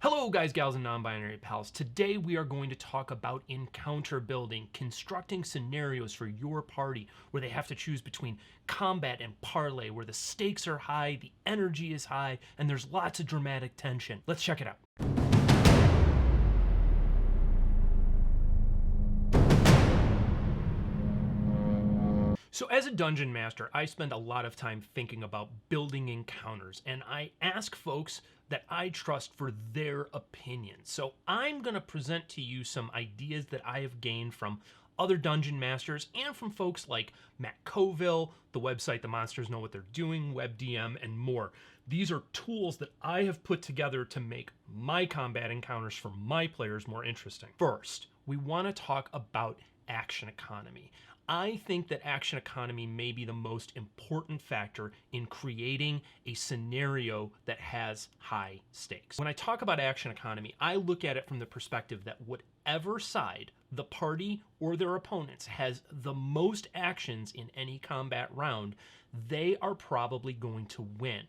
Hello guys, gals, and non-binary pals. Today we are going to talk about encounter building, constructing scenarios for your party where they have to choose between combat and parlay, where the stakes are high, the energy is high, and there's lots of dramatic tension. Let's check it out. So as a dungeon master, I spend a lot of time thinking about building encounters, and I ask folks that I trust for their opinions. So I'm going to present to you some ideas that I have gained from other dungeon masters and from folks like Matt Colville, the website The Monsters Know What They're Doing, WebDM, and more. These are tools that I have put together to make my combat encounters for my players more interesting. First, we want to talk about action economy. I think that action economy may be the most important factor in creating a scenario that has high stakes. When I talk about action economy, I look at it from the perspective that whatever side the party or their opponents has the most actions in any combat round, they are probably going to win.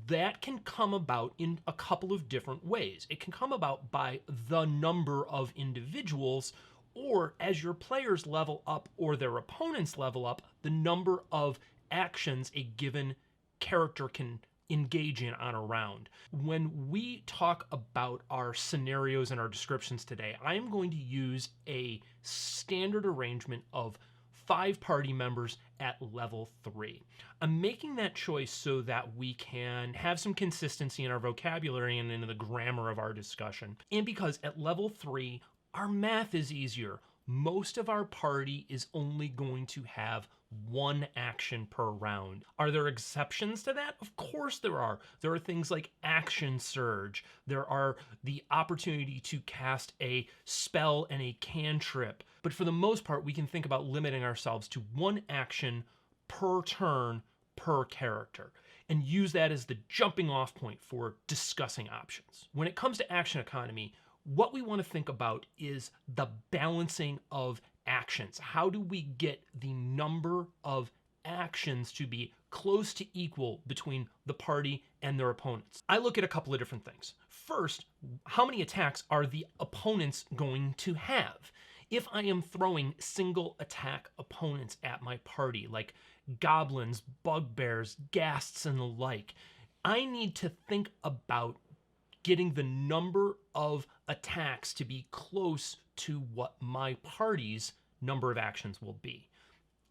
That can come about in a couple of different ways. It can come about by the number of individuals, or as your players level up or their opponents level up, the number of actions a given character can engage in on a round. When we talk about our scenarios and our descriptions today, I am going to use a standard arrangement of 5 party members at level 3. I'm making that choice so that we can have some consistency in our vocabulary and in the grammar of our discussion. And because at level 3, our math is easier. Most of our party is only going to have 1 action per round. Are there exceptions to that? Of course there are. There are things like action surge. There are the opportunity to cast a spell and a cantrip. But for the most part, we can think about limiting ourselves to 1 action per turn per character, and use that as the jumping off point for discussing options. When it comes to action economy, what we want to think about is the balancing of actions. How do we get the number of actions to be close to equal between the party and their opponents? I look at a couple of different things. First, how many attacks are the opponents going to have? If I am throwing single attack opponents at my party, like goblins, bugbears, ghasts, and the like, I need to think about getting the number of attacks to be close to what my party's number of actions will be.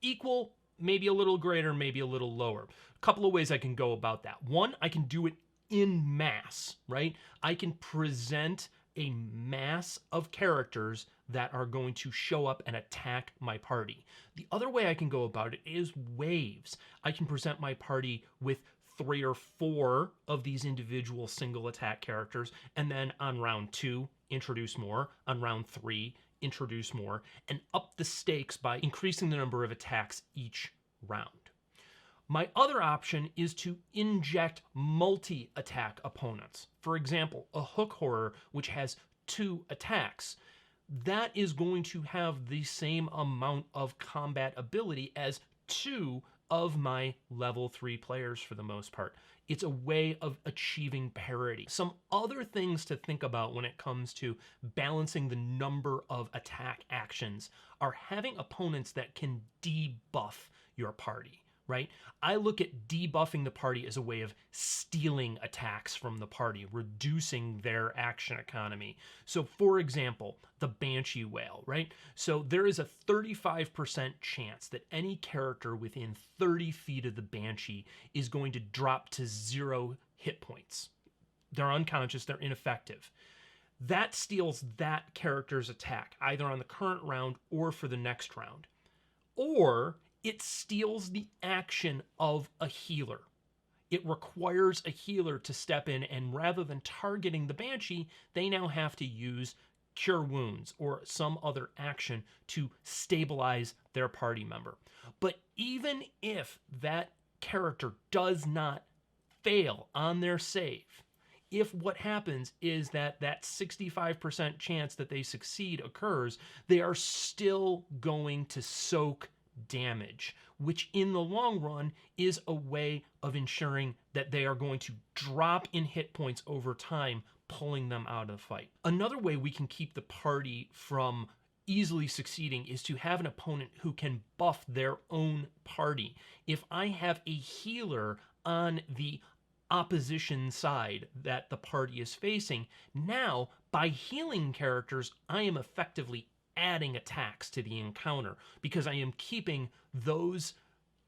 Equal, maybe a little greater, maybe a little lower. A couple of ways I can go about that. One, I can do it in mass, right? I can present a mass of characters that are going to show up and attack my party. The other way I can go about it is waves. I can present my party with 3 or 4 of these individual single attack characters, and then on round 2, introduce more, on round 3, introduce more, and up the stakes by increasing the number of attacks each round. My other option is to inject multi-attack opponents. For example, a hook horror, which has 2 attacks, that is going to have the same amount of combat ability as 2 of my level 3 players for the most part. It's a way of achieving parity. Some other things to think about when it comes to balancing the number of attack actions are having opponents that can debuff your party, right? I look at debuffing the party as a way of stealing attacks from the party, reducing their action economy. So for example, the Banshee Whale, right? So there is a 35% chance that any character within 30 feet of the Banshee is going to drop to 0 hit points. They're unconscious, they're ineffective. That steals that character's attack, either on the current round or for the next round. Or it steals the action of a healer. It requires a healer to step in, and rather than targeting the Banshee, they now have to use Cure Wounds or some other action to stabilize their party member. But even if that character does not fail on their save, if what happens is that 65% chance that they succeed occurs, they are still going to soak damage, which in the long run is a way of ensuring that they are going to drop in hit points over time, pulling them out of the fight. Another way we can keep the party from easily succeeding is to have an opponent who can buff their own party. If I have a healer on the opposition side that the party is facing, now by healing characters, I am effectively adding attacks to the encounter because I am keeping those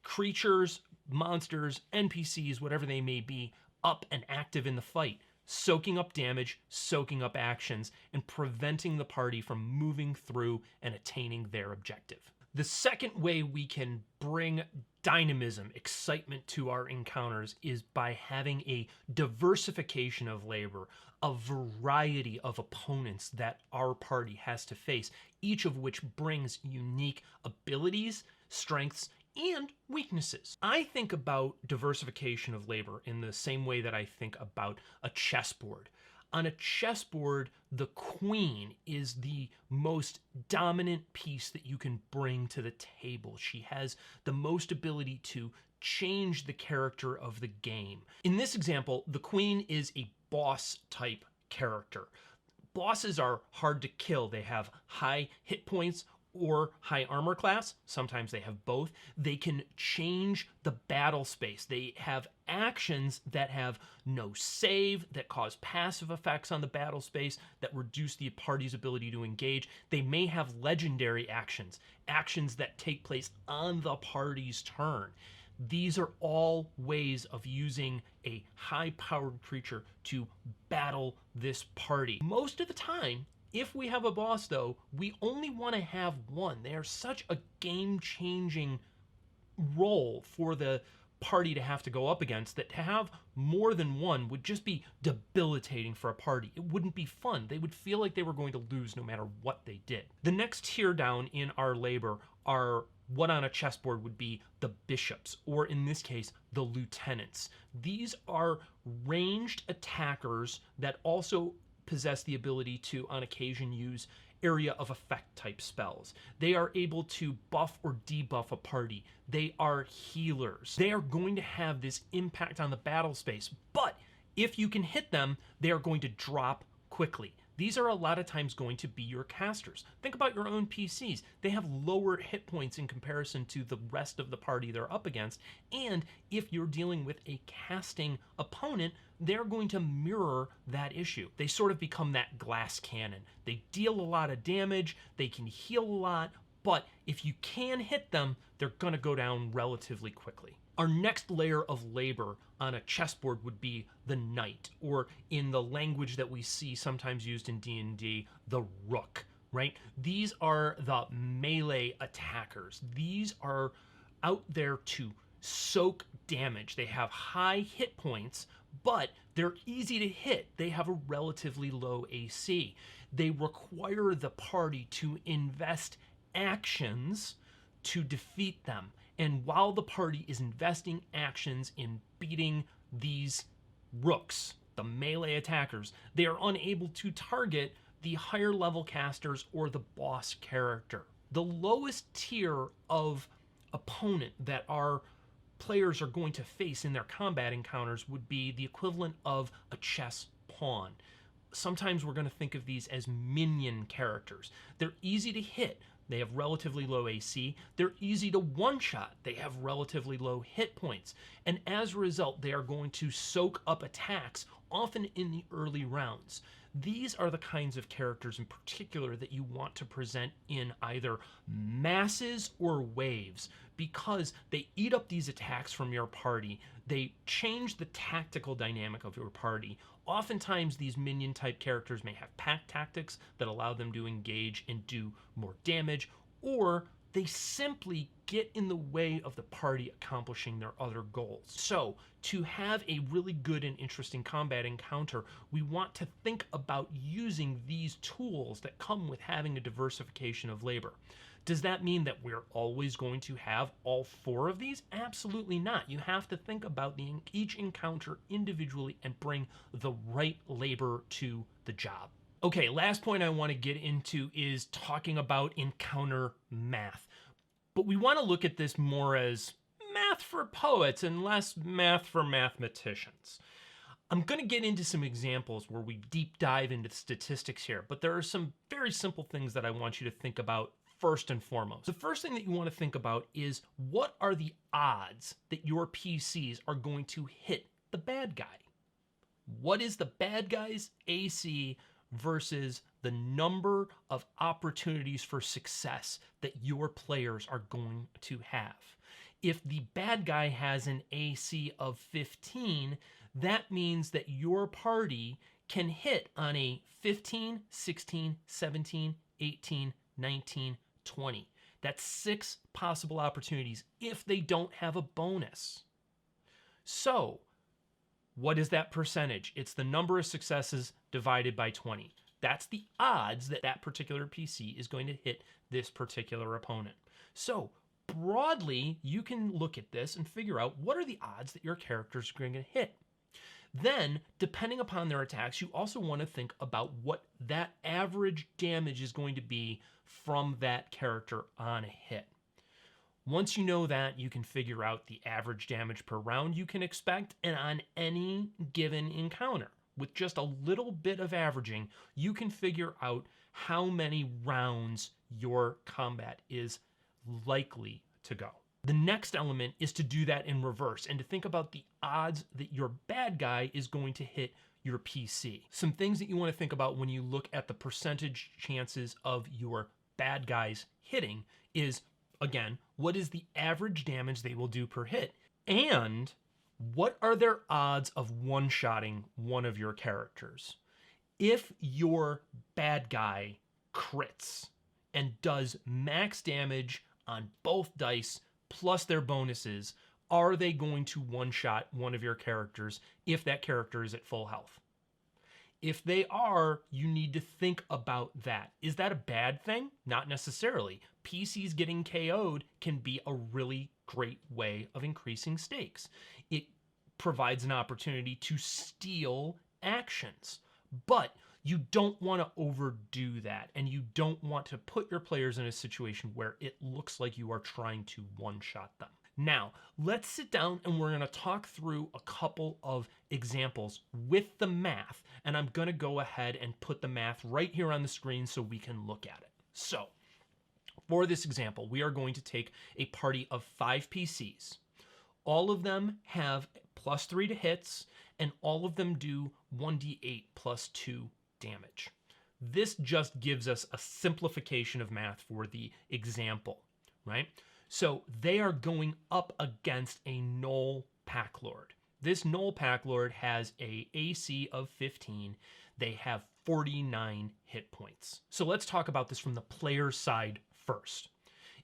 creatures, monsters, NPCs, whatever they may be, up and active in the fight, soaking up damage, soaking up actions, and preventing the party from moving through and attaining their objective. The second way we can bring dynamism, excitement to our encounters is by having a diversification of labor, a variety of opponents that our party has to face, each of which brings unique abilities, strengths, and weaknesses. I think about diversification of labor in the same way that I think about a chessboard. On a chessboard, the queen is the most dominant piece that you can bring to the table. She has the most ability to change the character of the game. In this example, the queen is a boss type character. Bosses are hard to kill. They have high hit points or high armor class. Sometimes they have both. They can change the battle space. They have actions that have no save, that cause passive effects on the battle space, that reduce the party's ability to engage. They may have legendary actions, actions that take place on the party's turn. These are all ways of using a high-powered creature to battle this party. Most of the time, if we have a boss, though, we only want to have one. They are such a game-changing role for the party to have to go up against that to have more than one would just be debilitating for a party. It wouldn't be fun. They would feel like they were going to lose no matter what they did. The next tier down in our labor are what on a chessboard would be the bishops, or in this case, the lieutenants. These are ranged attackers that also possess the ability to, on occasion, use area of effect type spells. They are able to buff or debuff a party. They are healers. They are going to have this impact on the battle space, but if you can hit them, they are going to drop quickly. These are a lot of times going to be your casters. Think about your own PCs. They have lower hit points in comparison to the rest of the party they're up against, and if you're dealing with a casting opponent, they're going to mirror that issue. They sort of become that glass cannon. They deal a lot of damage, they can heal a lot, but if you can hit them, they're gonna go down relatively quickly. Our next layer of labor on a chessboard would be the knight, or in the language that we see sometimes used in D&D, the rook, right? These are the melee attackers. These are out there to soak damage. They have high hit points, but they're easy to hit. They have a relatively low AC. They require the party to invest actions to defeat them. And while the party is investing actions in beating these rooks, the melee attackers, they are unable to target the higher level casters or the boss character. The lowest tier of opponent that our players are going to face in their combat encounters would be the equivalent of a chess pawn. Sometimes we're going to think of these as minion characters. They're easy to hit. They have relatively low AC. They're easy to one-shot. They have relatively low hit points. And as a result, they are going to soak up attacks, often in the early rounds. These are the kinds of characters in particular that you want to present in either masses or waves, because they eat up these attacks from your party. They change the tactical dynamic of your party. Oftentimes, these minion type characters may have pack tactics that allow them to engage and do more damage, or they simply get in the way of the party accomplishing their other goals. So, to have a really good and interesting combat encounter, we want to think about using these tools that come with having a diversification of labor. Does that mean that we're always going to have all four of these? Absolutely not. You have to think about each encounter individually and bring the right labor to the job. Okay, last point I want to get into is talking about encounter math. But we want to look at this more as math for poets and less math for mathematicians. I'm going to get into some examples where we deep dive into the statistics here, but there are some very simple things that I want you to think about first and foremost. The first thing that you want to think about is what are the odds that your PCs are going to hit the bad guy? What is the bad guy's AC versus the number of opportunities for success that your players are going to have? If the bad guy has an AC of 15, that means that your party can hit on a 15, 16, 17, 18, 19, 20. That's 6 possible opportunities if they don't have a bonus. So, what is that percentage? It's the number of successes divided by 20. That's the odds that that particular PC is going to hit this particular opponent. So, broadly, you can look at this and figure out what are the odds that your characters are going to hit. Then, depending upon their attacks, you also want to think about what that average damage is going to be from that character on a hit. Once you know that, you can figure out the average damage per round you can expect, and on any given encounter, with just a little bit of averaging, you can figure out how many rounds your combat is likely to go. The next element is to do that in reverse and to think about the odds that your bad guy is going to hit your PC. Some things that you want to think about when you look at the percentage chances of your bad guys hitting is, again, what is the average damage they will do per hit? And what are their odds of one-shotting one of your characters? If your bad guy crits and does max damage on both dice plus their bonuses, are they going to one-shot one of your characters if that character is at full health? If they are, you need to think about that. Is that a bad thing? Not necessarily. PCs getting KO'd can be a really great way of increasing stakes. It provides an opportunity to steal actions, but you don't want to overdo that, and you don't want to put your players in a situation where it looks like you are trying to one-shot them. Now, let's sit down and we're going to talk through a couple of examples with the math, and I'm going to go ahead and put the math right here on the screen so we can look at it. So, for this example, we are going to take a party of 5 PCs. All of them have +3 to hits, and all of them do 1d8 plus 2 damage. This just gives us a simplification of math for the example, right? So they are going up against a Gnoll Pack Lord. This Gnoll Pack Lord has a AC of 15. They have 49 hit points. So let's talk about this from the player's side first.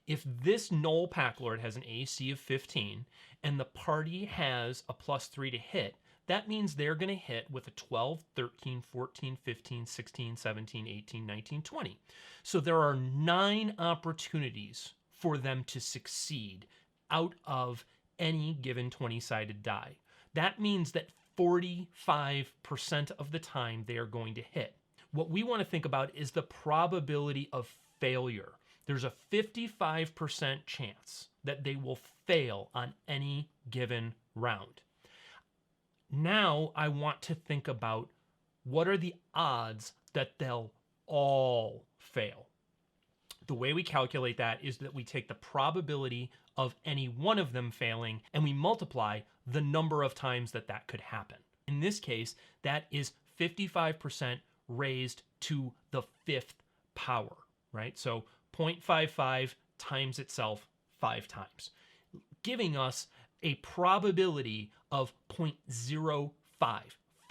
If this Gnoll Pack Lord has an AC of 15 and the party has a +3 to hit, that means they're going to hit with a 12, 13, 14, 15, 16, 17, 18, 19, 20. So there are 9 opportunities for them to succeed out of any given 20-sided die. That means that 45% of the time they are going to hit. What we want to think about is the probability of failure. There's a 55% chance that they will fail on any given round. Now I want to think about what are the odds that they'll all fail. The way we calculate that is that we take the probability of any one of them failing and we multiply the number of times that that could happen. In this case, that is 55% raised to the 5th power, right? So 0.55 times itself 5 times, giving us a probability of 0.05,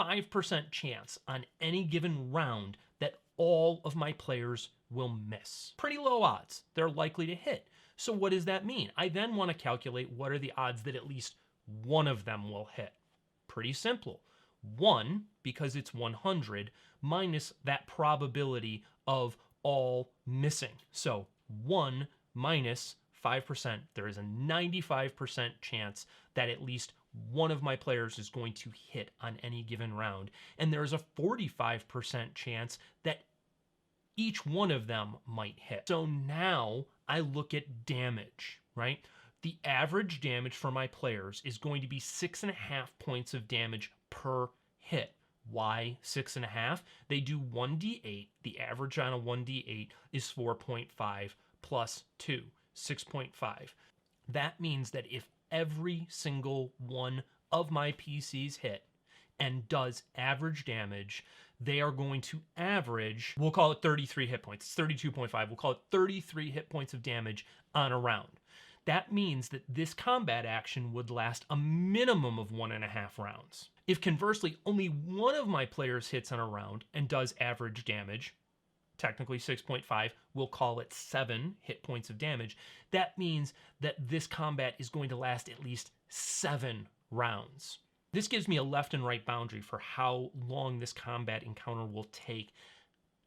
5% chance on any given round that all of my players will miss. Pretty low odds. They're likely to hit. So what does that mean? I then want to calculate what are the odds that at least one of them will hit. Pretty simple. 1, because it's 100, minus that probability of all missing. So 1 minus 5%, there is a 95% chance that at least one of my players is going to hit on any given round. And there is a 45% chance that each one of them might hit. So now I look at damage, right? The average damage for my players is going to be 6.5 points of damage per hit. Why 6.5? They do 1d8. The average on a 1d8 is 4.5 plus 2, 6.5. That means that if every single one of my PCs hit and does average damage, they are going to average, we'll call it 33 hit points. It's 32.5. We'll call it 33 hit points of damage on a round. That means that this combat action would last a minimum of 1.5 rounds. If conversely, only one of my players hits on a round and does average damage, technically 6.5, we'll call it 7 hit points of damage. That means that this combat is going to last at least 7 rounds. This gives me a left and right boundary for how long this combat encounter will take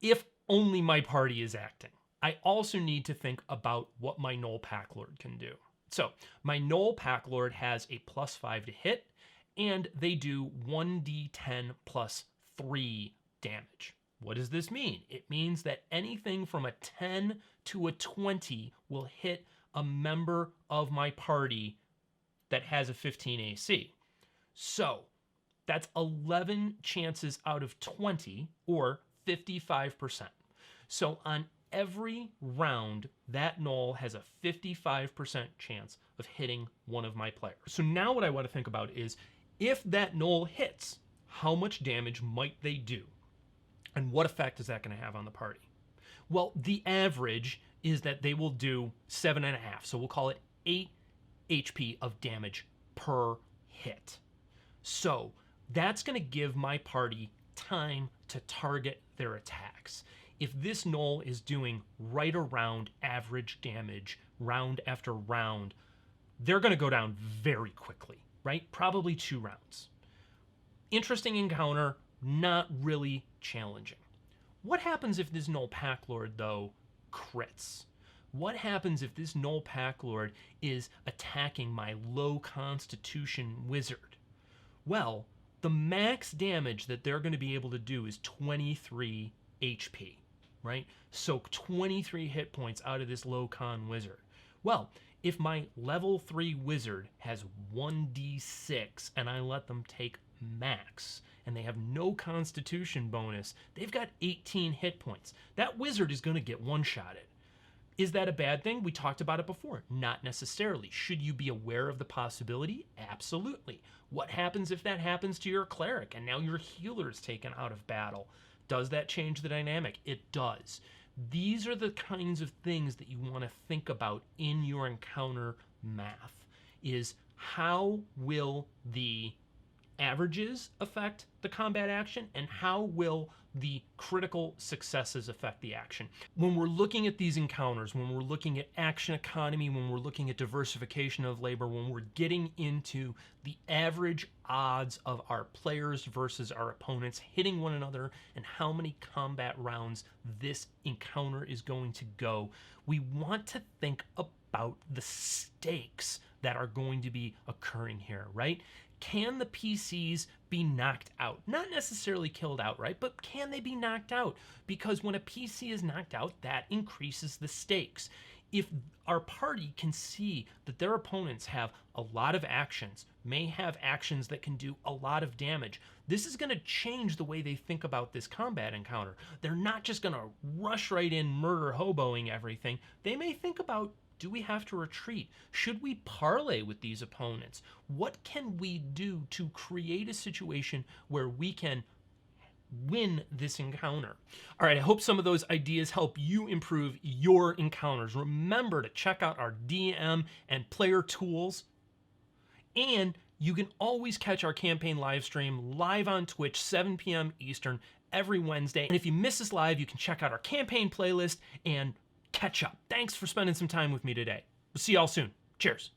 if only my party is acting. I also need to think about what my Gnoll Packlord can do. So my Gnoll Packlord has a +5 to hit, and they do 1d10 plus 3 damage. What does this mean? It means that anything from a 10 to a 20 will hit a member of my party that has a 15 AC. So that's 11 chances out of 20, or 55%. So on every round, that Gnoll has a 55% chance of hitting one of my players. So now what I want to think about is, if that Gnoll hits, how much damage might they do? And what effect is that going to have on the party? Well, the average is that they will do 7.5. So we'll call it 8 HP of damage per hit. So that's going to give my party time to target their attacks. If this Gnoll is doing right around average damage round after round, they're going to go down very quickly, right? Probably 2 rounds. Interesting encounter, not really challenging. What happens if this Gnoll Packlord, though, crits? What happens if this Gnoll Packlord is attacking my low constitution wizard? Well, the max damage that they're going to be able to do is 23 HP, right? So 23 hit points out of this low con wizard. Well, if my level 3 wizard has 1d6 and I let them take max and they have no constitution bonus, they've got 18 hit points. That wizard is going to get one-shotted. Is that a bad thing? We talked about it before. Not necessarily. Should you be aware of the possibility? Absolutely. What happens if that happens to your cleric and now your healer is taken out of battle? Does that change the dynamic? It does. These are the kinds of things that you want to think about in your encounter math, is how will the averages affect the combat action and how will the critical successes affect the action. When we're looking at these encounters, when we're looking at action economy, when we're looking at diversification of labor, when we're getting into the average odds of our players versus our opponents hitting one another and how many combat rounds this encounter is going to go, we want to think about the stakes that are going to be occurring here, right? Can the PCs be knocked out? Not necessarily killed outright, but can they be knocked out? Because when a PC is knocked out, that increases the stakes. If our party can see that their opponents have a lot of actions, may have actions that can do a lot of damage, this is going to change the way they think about this combat encounter. They're not just going to rush right in, murder hoboing everything. They may think about, do we have to retreat? Should we parlay with these opponents? What can we do to create a situation where we can win this encounter? All right, I hope some of those ideas help you improve your encounters. Remember to check out our DM and player tools. And you can always catch our campaign live stream live on Twitch, 7 p.m. Eastern, every Wednesday. And if you miss us live, you can check out our campaign playlist and catch up. Thanks for spending some time with me today. We'll see y'all soon. Cheers.